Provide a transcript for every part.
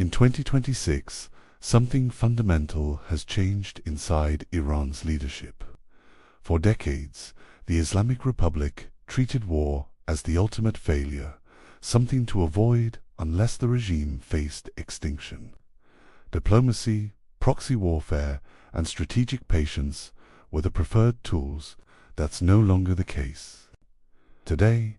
In 2026, something fundamental has changed inside Iran's leadership. For decades, the Islamic Republic treated war as the ultimate failure, something to avoid unless the regime faced extinction. Diplomacy, proxy warfare, and strategic patience were the preferred tools. That's no longer the case. Today,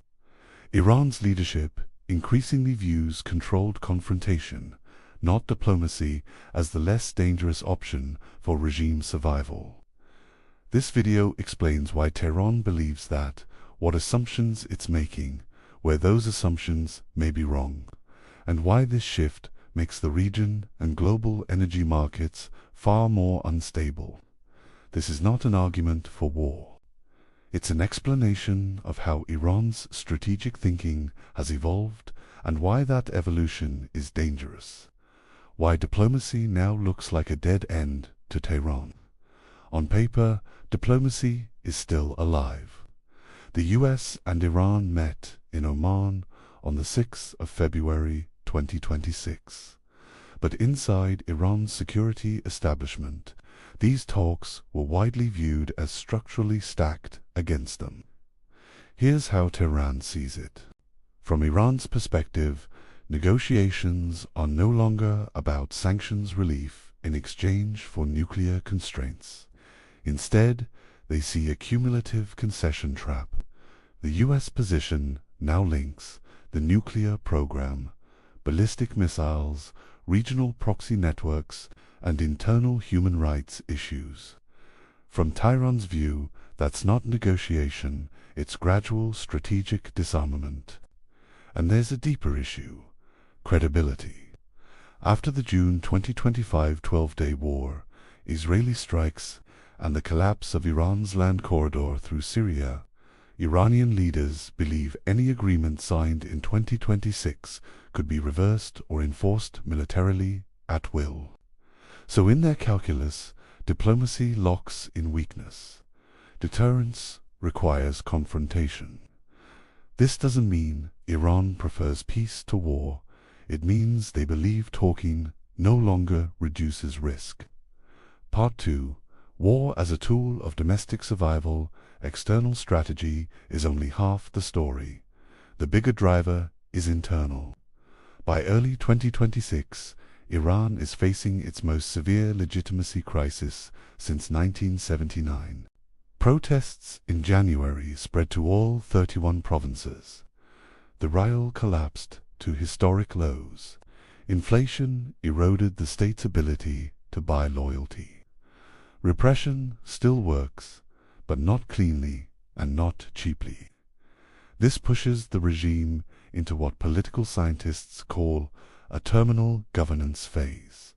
Iran's leadership increasingly views controlled confrontation, not diplomacy, as the less dangerous option for regime survival. This video explains why Tehran believes that, what assumptions it's making, where those assumptions may be wrong, and why this shift makes the region and global energy markets far more unstable. This is not an argument for war. It's an explanation of how Iran's strategic thinking has evolved and why that evolution is dangerous. Why diplomacy now looks like a dead end to Tehran. On paper, diplomacy is still alive. The US and Iran met in Oman on the 6th of February 2026. But inside Iran's security establishment, these talks were widely viewed as structurally stacked against them. Here's how Tehran sees it. From Iran's perspective, negotiations are no longer about sanctions relief in exchange for nuclear constraints. Instead, they see a cumulative concession trap. The US position now links the nuclear program, ballistic missiles, regional proxy networks, and internal human rights issues. From Tehran's view, that's not negotiation, it's gradual strategic disarmament. And there's a deeper issue: credibility. After the June 2025 12-day war, Israeli strikes, and the collapse of Iran's land corridor through Syria, Iranian leaders believe any agreement signed in 2026 could be reversed or enforced militarily at will. So in their calculus, diplomacy locks in weakness. Deterrence requires confrontation. This doesn't mean Iran prefers peace to war. It means they believe talking no longer reduces risk. Part 2. War as a tool of domestic survival. External strategy is only half the story. The bigger driver is internal. By early 2026, Iran is facing its most severe legitimacy crisis since 1979. Protests in January spread to all 31 provinces. The rial collapsed to historic lows. Inflation eroded the state's ability to buy loyalty. Repression still works, but not cleanly and not cheaply. This pushes the regime into what political scientists call a terminal governance phase.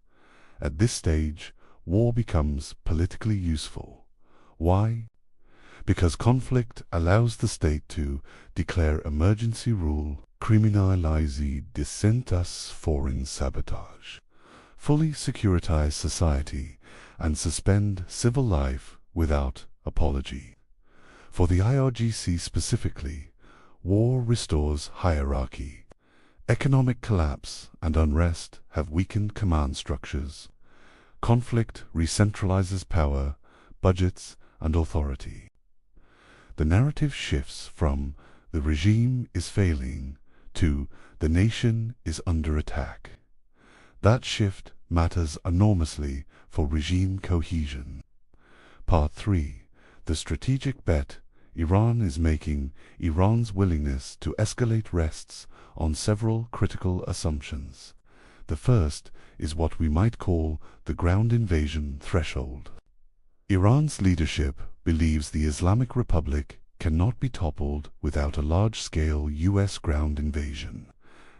At this stage, war becomes politically useful. Why? Because conflict allows the state to declare emergency rule, criminalize dissent as foreign sabotage, fully securitize society, and suspend civil life without apology. For the IRGC specifically, war restores hierarchy. Economic collapse and unrest have weakened command structures. Conflict recentralizes power, budgets, and authority. The narrative shifts from "the regime is failing" to "the nation is under attack." That shift matters enormously for regime cohesion. Part 3. The strategic bet Iran is making. Iran's willingness to escalate rests on several critical assumptions. The first is what we might call the ground invasion threshold. Iran's leadership believes the Islamic Republic cannot be toppled without a large-scale US ground invasion,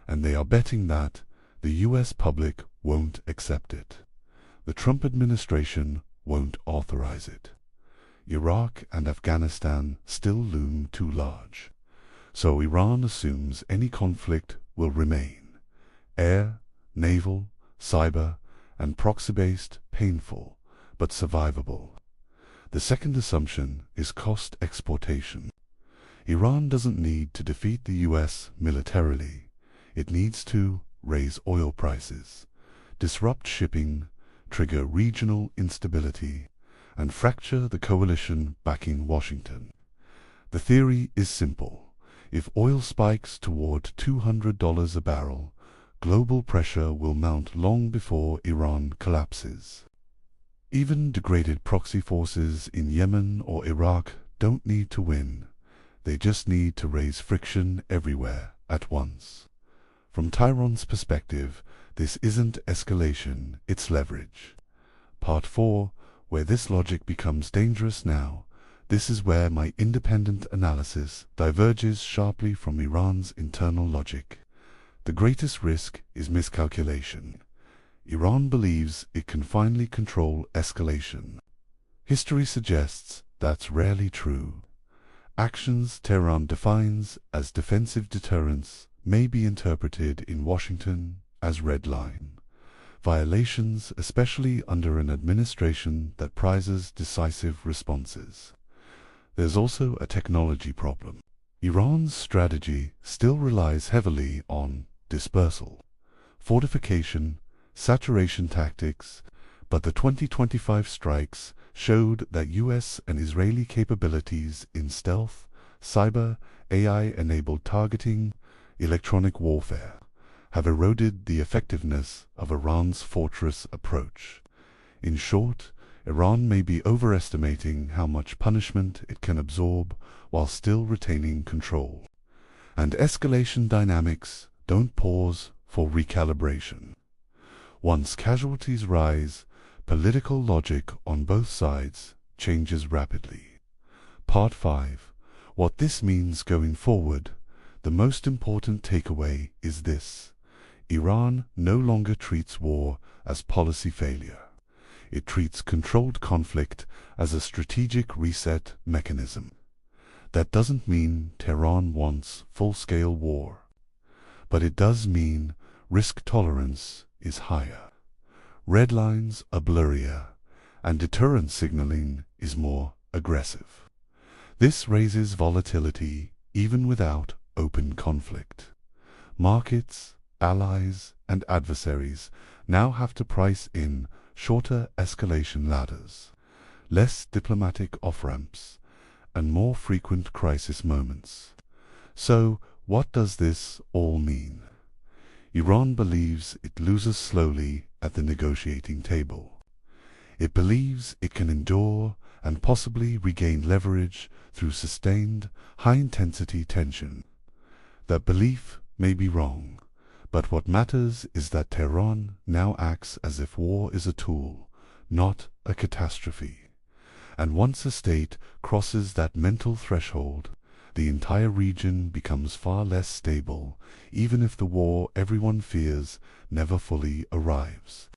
and they are betting that the US public won't accept it. The Trump administration won't authorize it. Iraq and Afghanistan still loom too large. So Iran assumes any conflict will remain air, naval, cyber, and proxy-based, painful, but survivable. The second assumption is cost exportation. Iran doesn't need to defeat the US militarily. It needs to raise oil prices. disrupt shipping, trigger regional instability, and fracture the coalition backing Washington. The theory is simple. If oil spikes toward $200 a barrel, global pressure will mount long before Iran collapses. Even degraded proxy forces in Yemen or Iraq don't need to win. They just need to raise friction everywhere at once. From Tehran's perspective, this isn't escalation, it's leverage. Part 4, where this logic becomes dangerous now. This is where my independent analysis diverges sharply from Iran's internal logic. The greatest risk is miscalculation. Iran believes it can finally control escalation. History suggests that's rarely true. Actions Tehran defines as defensive deterrence may be interpreted in Washington as red line violations, especially under an administration that prizes decisive responses. There's also a technology problem. Iran's strategy still relies heavily on dispersal, fortification, saturation tactics, but the 2025 strikes showed that U.S. and Israeli capabilities in stealth, cyber, AI-enabled targeting, electronic warfare have eroded the effectiveness of Iran's fortress approach. In short, Iran may be overestimating how much punishment it can absorb while still retaining control. And escalation dynamics don't pause for recalibration. Once casualties rise, political logic on both sides changes rapidly. Part 5. What this means going forward. The most important takeaway is this. Iran no longer treats war as policy failure. It treats controlled conflict as a strategic reset mechanism. That doesn't mean Tehran wants full-scale war, but it does mean risk tolerance is higher. Red lines are blurrier, and deterrence signaling is more aggressive. This raises volatility even without open conflict. Markets, allies, and adversaries now have to price in shorter escalation ladders, less diplomatic off-ramps, and more frequent crisis moments. So, what does this all mean? Iran believes it loses slowly at the negotiating table. It believes it can endure and possibly regain leverage through sustained, high-intensity tension. That belief may be wrong, but what matters is that Tehran now acts as if war is a tool, not a catastrophe. And once a state crosses that mental threshold, the entire region becomes far less stable, even if the war everyone fears never fully arrives.